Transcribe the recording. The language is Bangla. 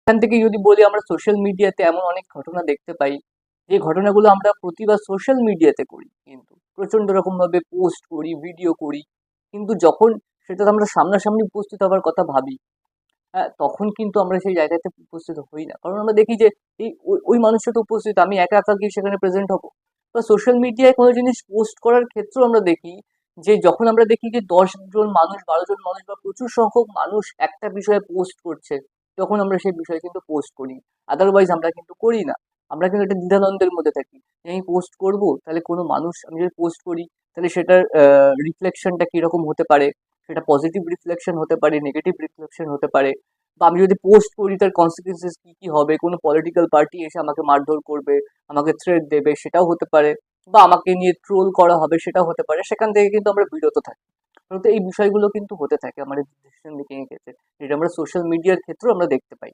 এখান থেকে যদি বলি, আমরা সোশ্যাল মিডিয়াতে এমন অনেক ঘটনা দেখতে পাই, যে ঘটনাগুলো আমরা প্রতিবার সোশ্যাল মিডিয়াতে করি, কিন্তু প্রচন্ড রকম ভাবে পোস্ট করি, ভিডিও করি, কিন্তু যখন সেটা আমরা সামনাসামনি উপস্থিত হওয়ার কথা ভাবি, হ্যাঁ, তখন কিন্তু আমরা সেই জায়গাতে উপস্থিত হই না। কারণ আমরা দেখি যে এই ওই মানুষটা তো উপস্থিত, আমি একা একা গিয়ে সেখানে প্রেজেন্ট হবো? বা সোশ্যাল মিডিয়ায় কোনো জিনিস পোস্ট করার ক্ষেত্রেও আমরা দেখি যে যখন আমরা দেখি যে 10 জন মানুষ, 12 জন মানুষ বা প্রচুর সংখ্যক মানুষ একটা বিষয়ে পোস্ট করছে, তখন আমরা সেই বিষয়ে কিন্তু পোস্ট করি। আদারওয়াইজ আমরা কিন্তু করি না। আমরা কিন্তু একটা দ্বিধাদ্বন্দ্বের মধ্যে থাকি যে আমি পোস্ট করব, তাহলে কোনো মানুষ, আমি যদি পোস্ট করি তাহলে সেটার রিফ্লেকশনটা কিরকম হতে পারে, সেটা পজিটিভ রিফ্লেকশন হতে পারে, নেগেটিভ রিফ্লেকশন হতে পারে, বা আমি যদি পোস্ট করি তার কনসিকুয়েন্সেস কি কি হবে, কোনো পলিটিক্যাল পার্টি এসে আমাকে মারধর করবে, আমাকে থ্রেট দেবে, সেটাও হতে পারে, বা আমাকে নিয়ে ট্রোল করা হবে, সেটাও হতে পারে। সেখান থেকে কিন্তু আমরা বিরত থাকি। তো এই বিষয়গুলো কিন্তু হতে থাকে আমাদের ডিসিশন মেকিং এর ক্ষেত্রে, যেটা আমরা সোশ্যাল মিডিয়ার ক্ষেত্রেও আমরা দেখতে পাই।